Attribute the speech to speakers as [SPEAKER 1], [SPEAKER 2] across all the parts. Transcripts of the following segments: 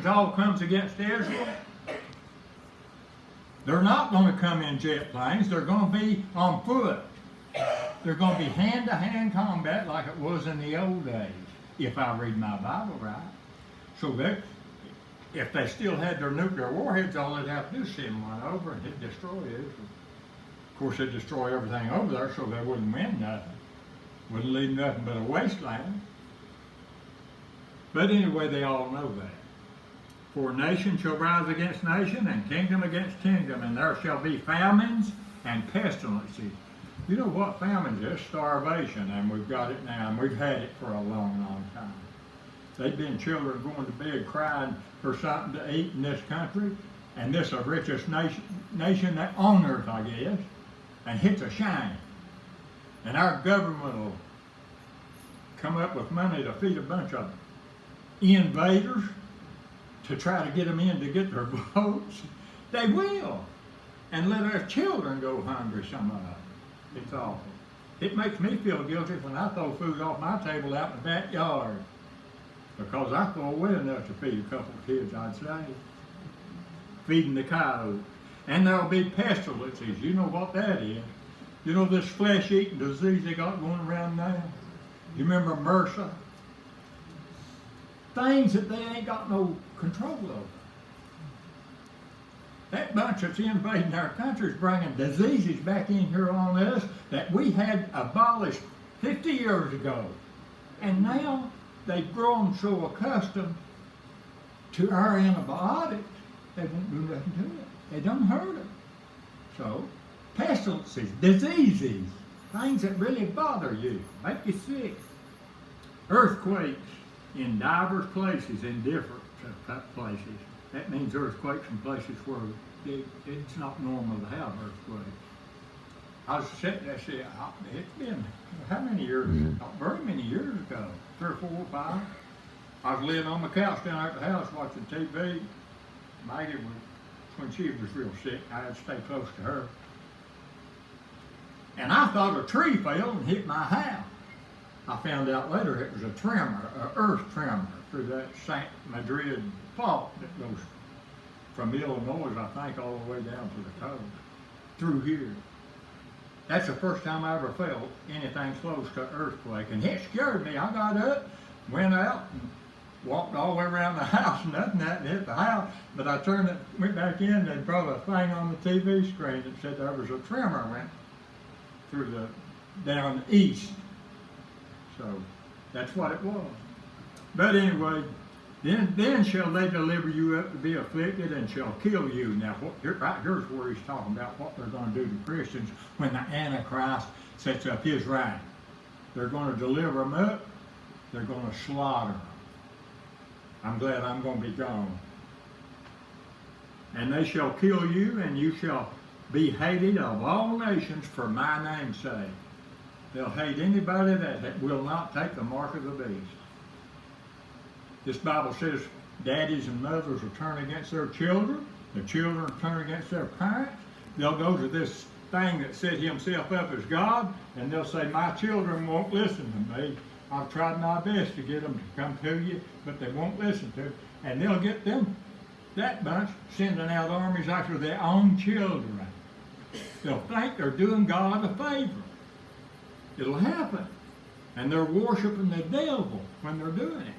[SPEAKER 1] forces all comes against Israel, they're not going to come in jet planes. They're going to be on foot. They're going to be hand-to-hand combat like it was in the old days, if I read my Bible right. So that if they still had their nuclear warheads, all they'd have to do is send one over and it'd destroy it. Of course, they'd destroy everything over there so they wouldn't win nothing. Wouldn't leave nothing but a wasteland. But anyway, they all know that. For nation shall rise against nation, and kingdom against kingdom, and there shall be famines and pestilences. You know what famines is? Starvation, and we've got it now, and we've had it for a long, long time. They've been children going to bed crying for something to eat in this country, and this is the richest nation that on earth, I guess, and hits a shine. And our government will come up with money to feed a bunch of invaders to try to get them in to get their votes. They will. And let our children go hungry, some of them. It's awful. It makes me feel guilty when I throw food off my table out in the backyard. Because I throw away enough to feed a couple of kids, I'd say. Feeding the coyotes. And there'll be pestilences. You know what that is. You know this flesh-eating disease they got going around now? You remember MRSA? Things that they ain't got no control over. That bunch that's invading our country is bringing diseases back in here on us that we had abolished 50 years ago. And now they've grown so accustomed to our antibiotics, they won't do nothing to it. They don't hurt them. So, pestilences, diseases, things that really bother you, make you sick. Earthquakes in diverse places, in different places. That means earthquakes in places where it's not normal to have earthquakes. I was sitting there, it's been how many years? Not very many years ago, 3 or 4 or 5. I was laying on my couch down there at the house watching TV. Maggie was, when she was real sick, I had to stay close to her. And I thought a tree fell and hit my house. I found out later it was a tremor, an earth tremor through that St. Madrid fault that goes from Illinois, I think, all the way down to the coast, through here. That's the first time I ever felt anything close to an earthquake, and it scared me. I got up, went out, and walked all the way around the house, and nothing happened, hit the house, but I turned it, went back in, and they brought a thing on the TV screen that said there was a tremor went through down east. So that's what it was. But anyway, then shall they deliver you up to be afflicted and shall kill you. Now, right here's where he's talking about what they're going to do to Christians when the Antichrist sets up his reign. They're going to deliver them up. They're going to slaughter them. I'm glad I'm going to be gone. And they shall kill you, and you shall be hated of all nations for my name's sake. They'll hate anybody that will not take the mark of the beast. This Bible says daddies and mothers will turn against their children. The children will turn against their parents. They'll go to this thing that set himself up as God, and they'll say, my children won't listen to me. I've tried my best to get them to come to you, but they won't listen to it. And they'll get them, that bunch, sending out armies after their own children. They'll think they're doing God a favor. It'll happen. And they're worshiping the devil when they're doing it.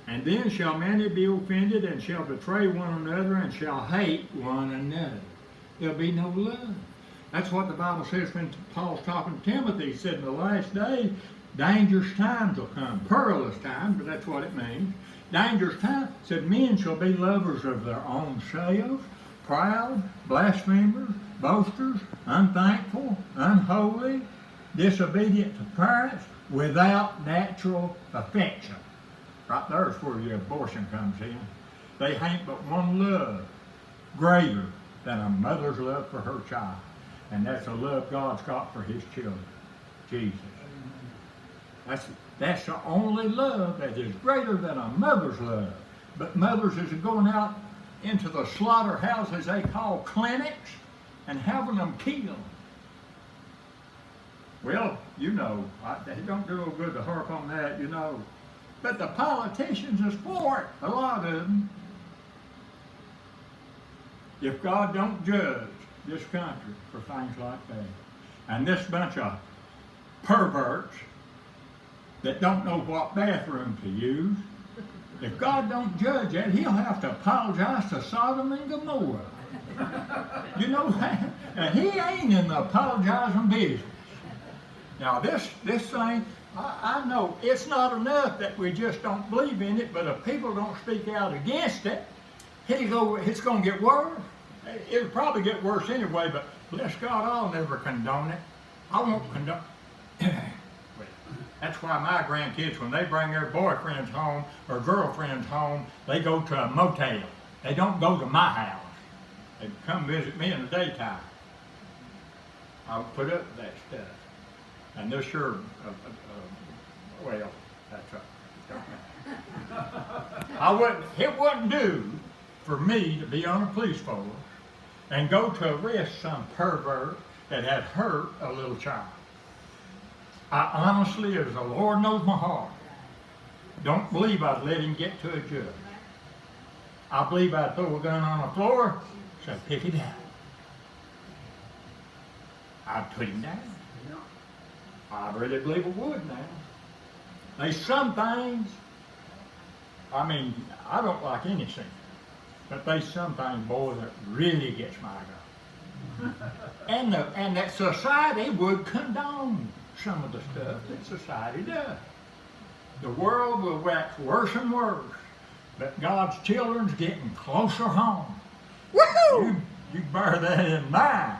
[SPEAKER 1] And then shall many be offended and shall betray one another and shall hate one another. There'll be no love. That's what the Bible says when Paul's talking to Timothy. He said in the last days, dangerous times will come. Perilous times, but that's what it means. Dangerous times. Said men shall be lovers of their own selves, proud, blasphemers, boasters, unthankful, unholy, disobedient to parents, without natural affection. Right there's where your abortion comes in. They ain't but one love greater than a mother's love for her child. And that's the love God's got for his children, Jesus. That's the only love that is greater than a mother's love. But mothers is going out into the slaughterhouses they call clinics and having them killed. Well, you know, it don't do no good to harp on that, you know. But the politicians is for it, a lot of them. If God don't judge this country for things like that, and this bunch of perverts that don't know what bathroom to use, if God don't judge that, he'll have to apologize to Sodom and Gomorrah. You know that? And he ain't in the apologizing business. Now this thing, I know it's not enough that we just don't believe in it, but if people don't speak out against it, it's going to get worse. It'll probably get worse anyway, but bless God, I'll never condone it. I won't condone That's why my grandkids, when they bring their boyfriends home or girlfriends home, they go to a motel. They don't go to my house. They come visit me in the daytime. I'll put up with that stuff. And they're sure, well, that's right. It wouldn't do for me to be on a police force and go to arrest some pervert that had hurt a little child. I honestly, as the Lord knows my heart, don't believe I'd let him get to a judge. I believe I'd throw a gun on the floor, say, pick it up. I'd put him down. I really believe I would now. There's some things, I mean, I don't like any sin, but there's some things, boy, that really gets my goat. And that society would condone some of the stuff that society does. The world will wax worse and worse, but God's children's getting closer home. Woohoo! You bear that in mind.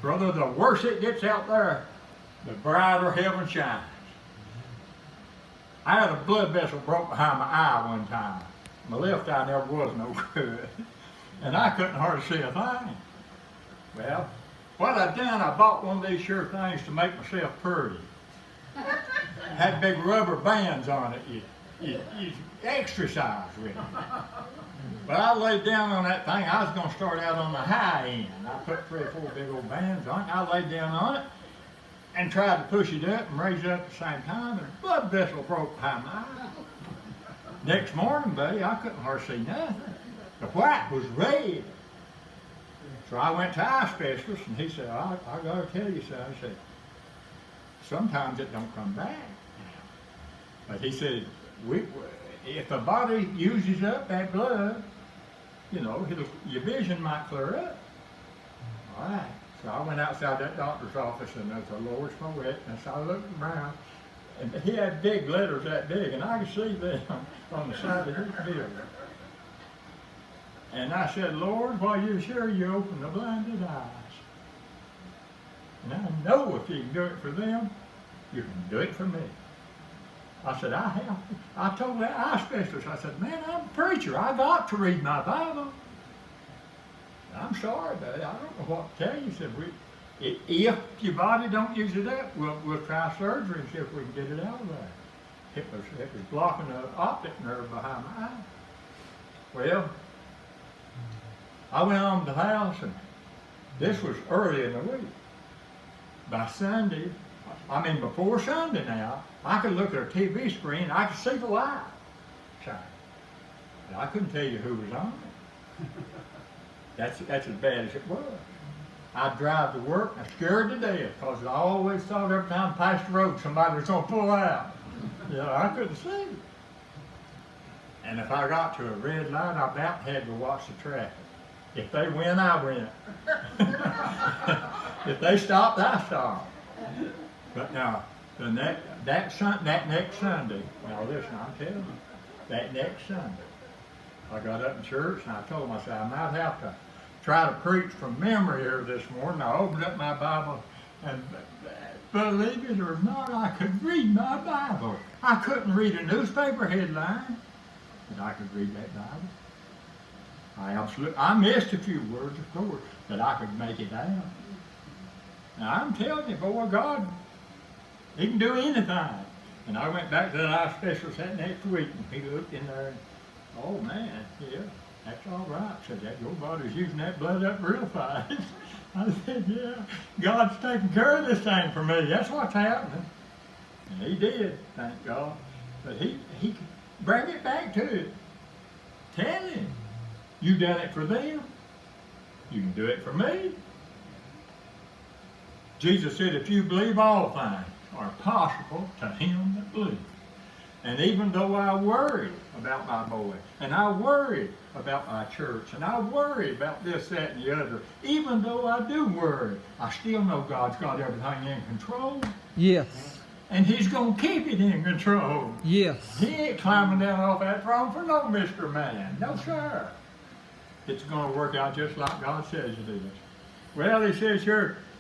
[SPEAKER 1] Brother, the worse it gets out there, the brighter heaven shines. I had a blood vessel broke behind my eye one time. My left eye never was no good. And I couldn't hardly see a thing. Well, what I done, I bought one of these sure things to make myself pretty. Had big rubber bands on it. You exercise with it. But I laid down on that thing. I was going to start out on the high end. I put 3 or 4 big old bands on it. I laid down on it and tried to push it up and raise it up at the same time, and a blood vessel broke behind my eye. Next morning, buddy, I couldn't hardly see nothing. The white was red. So I went to eye specialist, and he said, I got to tell you something. He said, sometimes it don't come back. But he said, if the body uses up that blood, you know, your vision might clear up. All right. So I went outside that doctor's office, and there's a Lord's my witness. I looked around, and he had big letters that big, and I could see them on the side of his building. And I said, Lord, while you're sure you open the blinded eyes. And I know if you can do it for them, you can do it for me. I said, I told that eye specialist, I said, man, I'm a preacher. I got to read my Bible. I'm sorry, buddy. I don't know what to tell you. He said, if your body don't use it up, we'll try surgery and see if we can get it out of there. It was blocking the optic nerve behind my eye. Well, I went on to the house, and this was early in the week. By Sunday, before Sunday now, I could look at a TV screen and I could see the light shine. But I couldn't tell you who was on it. That's as bad as it was. I'd drive to work and I'm scared to death because I always thought every time I passed the road somebody was going to pull out. I couldn't see. And if I got to a red light, I about had to watch the traffic. If they win, I win. If they stopped, I stopped. But now, that next Sunday, now listen, I'm telling you, that next Sunday, I got up in church and I told them, I said, I might have to try to preach from memory here this morning. I opened up my Bible, and believe it or not, I could read my Bible. I couldn't read a newspaper headline, but I could read that Bible. I missed a few words, of course, but I could make it out. Now I'm telling you, boy, God, He can do anything. And I went back to that eye specialist that next week, and he looked in there, and, oh man, yeah, that's all right. Said that your body's using that blood up real fast. I said, yeah, God's taking care of this thing for me. That's what's happening. And He did, thank God. But he bring it back to it. Tell him, you done it for them. You can do it for me. Jesus said, if you believe, all things are possible to him that believes. And even though I worry about my boy, and I worry about my church, and I worry about this, that, and the other, even though I do worry, I still know God's got everything in control.
[SPEAKER 2] Yes.
[SPEAKER 1] And he's going to keep it in control.
[SPEAKER 2] Yes.
[SPEAKER 1] He ain't climbing down off that throne for no Mr. Man. No, sir. It's going to work out just like God says it is. Well, he says here,